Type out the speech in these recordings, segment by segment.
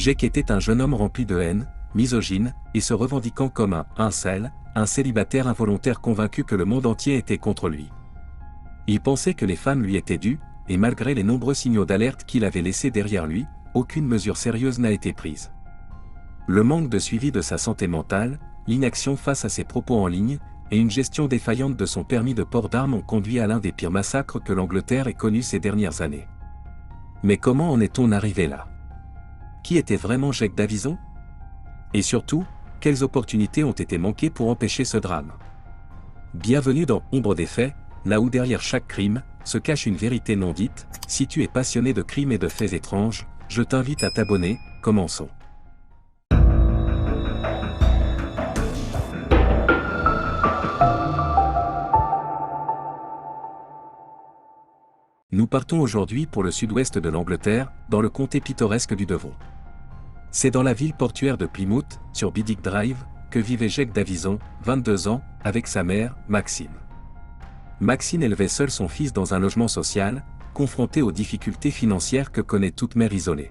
Jake était un jeune homme rempli de haine, misogyne, et se revendiquant comme un incel, un célibataire involontaire convaincu que le monde entier était contre lui. Il pensait que les femmes lui étaient dues, et malgré les nombreux signaux d'alerte qu'il avait laissés derrière lui, aucune mesure sérieuse n'a été prise. Le manque de suivi de sa santé mentale, l'inaction face à ses propos en ligne, et une gestion défaillante de son permis de port d'armes ont conduit à l'un des pires massacres que l'Angleterre ait connu ces dernières années. Mais comment en est-on arrivé là? Qui était vraiment Jake Davison? Et surtout, quelles opportunités ont été manquées pour empêcher ce drame? Bienvenue dans Ombre des faits, là où derrière chaque crime, se cache une vérité non dite. Si tu es passionné de crimes et de faits étranges, je t'invite à t'abonner, commençons. Nous partons aujourd'hui pour le sud-ouest de l'Angleterre, dans le comté pittoresque du Devon. C'est dans la ville portuaire de Plymouth, sur Biddick Drive, que vivait Jake Davison, 22 ans, avec sa mère, Maxine. Maxine élevait seule son fils dans un logement social, confrontée aux difficultés financières que connaît toute mère isolée.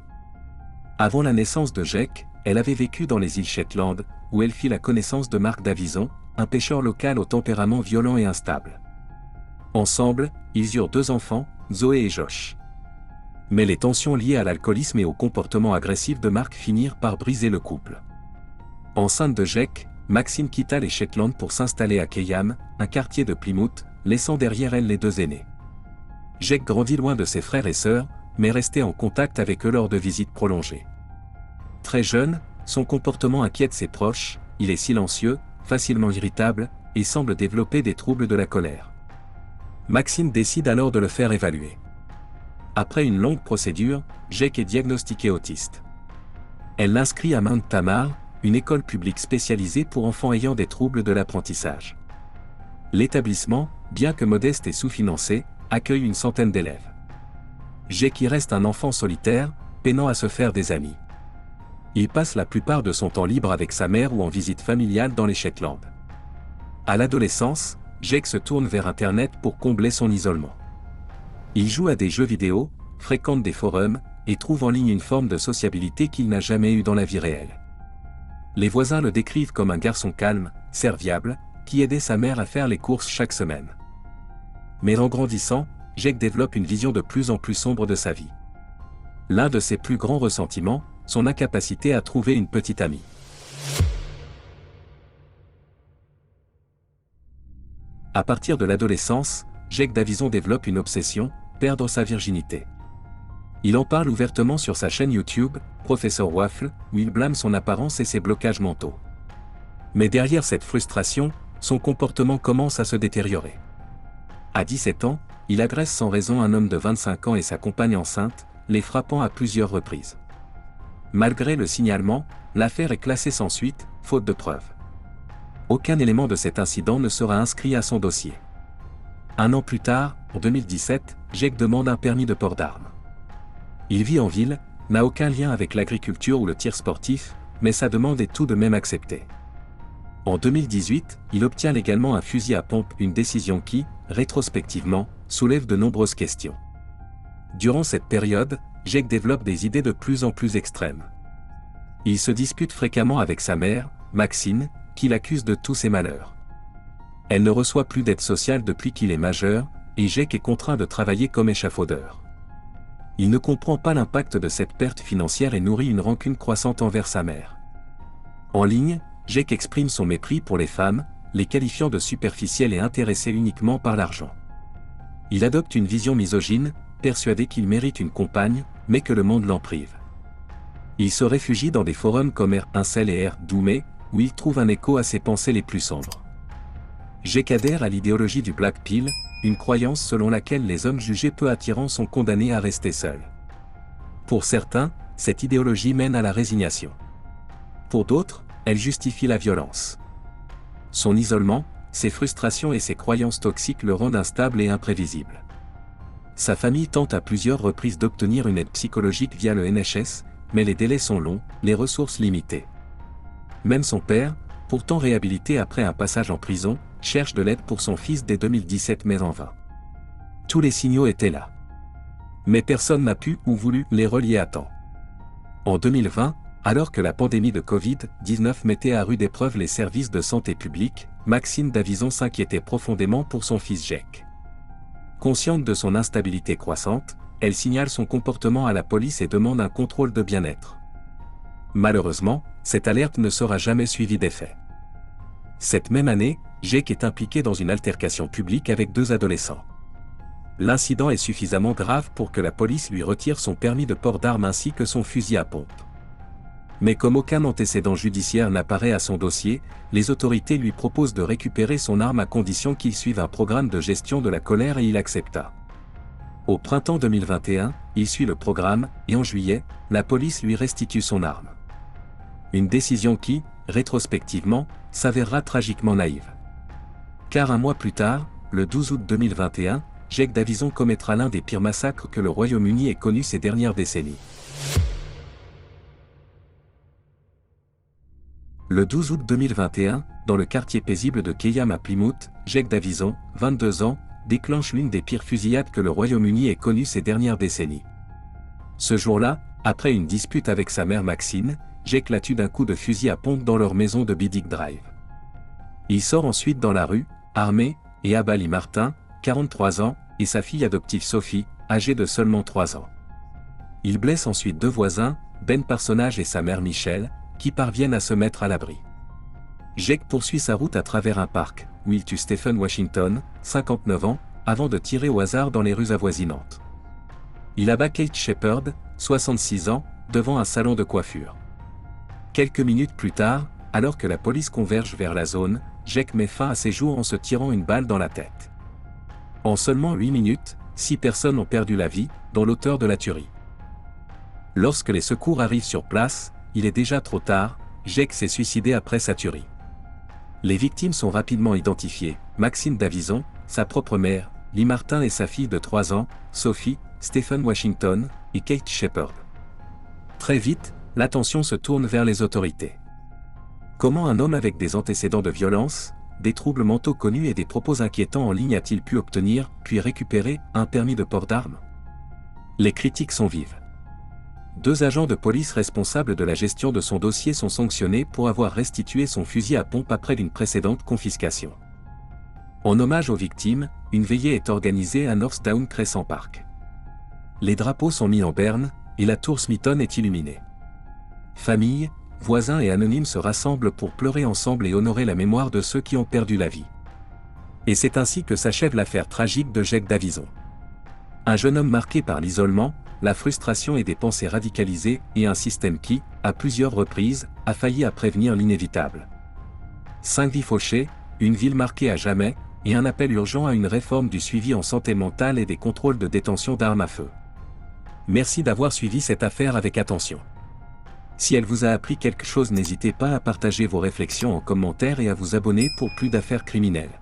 Avant la naissance de Jake, elle avait vécu dans les îles Shetland, où elle fit la connaissance de Mark Davison, un pêcheur local au tempérament violent et instable. Ensemble, ils eurent 2 enfants, Zoé et Josh. Mais les tensions liées à l'alcoolisme et au comportement agressif de Mark finirent par briser le couple. Enceinte de Jake, Maxine quitta les Shetland pour s'installer à Keyham, un quartier de Plymouth, laissant derrière elle les 2 aînés. Jake grandit loin de ses frères et sœurs, mais restait en contact avec eux lors de visites prolongées. Très jeune, son comportement inquiète ses proches, il est silencieux, facilement irritable, et semble développer des troubles de la colère. Maxine décide alors de le faire évaluer. Après une longue procédure, Jake est diagnostiqué autiste. Elle l'inscrit à Mount Tamar, une école publique spécialisée pour enfants ayant des troubles de l'apprentissage. L'établissement, bien que modeste et sous-financé, accueille une centaine d'élèves. Jake y reste un enfant solitaire, peinant à se faire des amis. Il passe la plupart de son temps libre avec sa mère ou en visite familiale dans les Shetland. À l'adolescence, Jake se tourne vers Internet pour combler son isolement. Il joue à des jeux vidéo, fréquente des forums, et trouve en ligne une forme de sociabilité qu'il n'a jamais eue dans la vie réelle. Les voisins le décrivent comme un garçon calme, serviable, qui aidait sa mère à faire les courses chaque semaine. Mais en grandissant, Jake développe une vision de plus en plus sombre de sa vie. L'un de ses plus grands ressentiments, son incapacité à trouver une petite amie. À partir de l'adolescence, Jake Davison développe une obsession, perdre sa virginité. Il en parle ouvertement sur sa chaîne YouTube, Professeur Waffle, où il blâme son apparence et ses blocages mentaux. Mais derrière cette frustration, son comportement commence à se détériorer. À 17 ans, il agresse sans raison un homme de 25 ans et sa compagne enceinte, les frappant à plusieurs reprises. Malgré le signalement, l'affaire est classée sans suite, faute de preuves. Aucun élément de cet incident ne sera inscrit à son dossier. 1 an plus tard, en 2017, Jake demande un permis de port d'armes. Il vit en ville, n'a aucun lien avec l'agriculture ou le tir sportif, mais sa demande est tout de même acceptée. En 2018, il obtient légalement un fusil à pompe, une décision qui, rétrospectivement, soulève de nombreuses questions. Durant cette période, Jake développe des idées de plus en plus extrêmes. Il se dispute fréquemment avec sa mère, Maxine, qui l'accuse de tous ses malheurs. Elle ne reçoit plus d'aide sociale depuis qu'il est majeur, et Jake est contraint de travailler comme échafaudeur. Il ne comprend pas l'impact de cette perte financière et nourrit une rancune croissante envers sa mère. En ligne, Jake exprime son mépris pour les femmes, les qualifiant de superficielles et intéressées uniquement par l'argent. Il adopte une vision misogyne, persuadé qu'il mérite une compagne, mais que le monde l'en prive. Il se réfugie dans des forums comme R-Incel et R-Doomé, où il trouve un écho à ses pensées les plus sombres. Jake adhère à l'idéologie du Black Pill, une croyance selon laquelle les hommes jugés peu attirants sont condamnés à rester seuls. Pour certains, cette idéologie mène à la résignation. Pour d'autres, elle justifie la violence. Son isolement, ses frustrations et ses croyances toxiques le rendent instable et imprévisible. Sa famille tente à plusieurs reprises d'obtenir une aide psychologique via le NHS, mais les délais sont longs, les ressources limitées. Même son père, pourtant réhabilité après un passage en prison, cherche de l'aide pour son fils dès 2017 mais en vain. Tous les signaux étaient là. Mais personne n'a pu ou voulu les relier à temps. En 2020, Alors que la pandémie de Covid-19 mettait à rude épreuve les services de santé publique, Maxine Davison s'inquiétait profondément pour son fils Jake. Consciente de son instabilité croissante, elle signale son comportement à la police et demande un contrôle de bien-être. Malheureusement, cette alerte ne sera jamais suivie d'effet. Cette même année, Jake est impliqué dans une altercation publique avec 2 adolescents. L'incident est suffisamment grave pour que la police lui retire son permis de port d'armes ainsi que son fusil à pompe. Mais comme aucun antécédent judiciaire n'apparaît à son dossier, les autorités lui proposent de récupérer son arme à condition qu'il suive un programme de gestion de la colère et il accepta. Au printemps 2021, il suit le programme, et en juillet, la police lui restitue son arme. Une décision qui, rétrospectivement, s'avérera tragiquement naïve. Car un mois plus tard, le 12 août 2021, Jake Davison commettra l'un des pires massacres que le Royaume-Uni ait connu ces dernières décennies. Le 12 août 2021, dans le quartier paisible de Keyham à Plymouth, Jake Davison, 22 ans, déclenche l'une des pires fusillades que le Royaume-Uni ait connues ces dernières décennies. Ce jour-là, après une dispute avec sa mère Maxine, Jake la tue d'un coup de fusil à pompe dans leur maison de Biddick Drive. Il sort ensuite dans la rue, armé, et abat Lee Martin, 43 ans, et sa fille adoptive Sophie, âgée de seulement 3 ans. Il blesse ensuite 2 voisins, Ben Parsonage et sa mère Michelle, qui parviennent à se mettre à l'abri. Jake poursuit sa route à travers un parc, où il tue Stephen Washington, 59 ans, avant de tirer au hasard dans les rues avoisinantes. Il abat Kate Shepherd, 66 ans, devant un salon de coiffure. Quelques minutes plus tard, alors que la police converge vers la zone, Jake met fin à ses jours en se tirant une balle dans la tête. En seulement 8 minutes, 6 personnes ont perdu la vie, dont l'auteur de la tuerie. Lorsque les secours arrivent sur place, il est déjà trop tard, Jake s'est suicidé après sa tuerie. Les victimes sont rapidement identifiées, Maxine Davison, sa propre mère, Lee Martin et sa fille de 3 ans, Sophie, Stephen Washington, et Kate Shepherd. Très vite, l'attention se tourne vers les autorités. Comment un homme avec des antécédents de violence, des troubles mentaux connus et des propos inquiétants en ligne a-t-il pu obtenir, puis récupérer, un permis de port d'armes? Les critiques sont vives. 2 agents de police responsables de la gestion de son dossier sont sanctionnés pour avoir restitué son fusil à pompe après d'une précédente confiscation. En hommage aux victimes, une veillée est organisée à North Down Crescent Park. Les drapeaux sont mis en berne, et la tour Smithon est illuminée. Familles, voisins et anonymes se rassemblent pour pleurer ensemble et honorer la mémoire de ceux qui ont perdu la vie. Et c'est ainsi que s'achève l'affaire tragique de Jake Davison. Un jeune homme marqué par l'isolement, la frustration et des pensées radicalisées, et un système qui, à plusieurs reprises, a failli à prévenir l'inévitable. 5 vies fauchées, une ville marquée à jamais, et un appel urgent à une réforme du suivi en santé mentale et des contrôles de détention d'armes à feu. Merci d'avoir suivi cette affaire avec attention. Si elle vous a appris quelque chose, n'hésitez pas à partager vos réflexions en commentaire et à vous abonner pour plus d'affaires criminelles.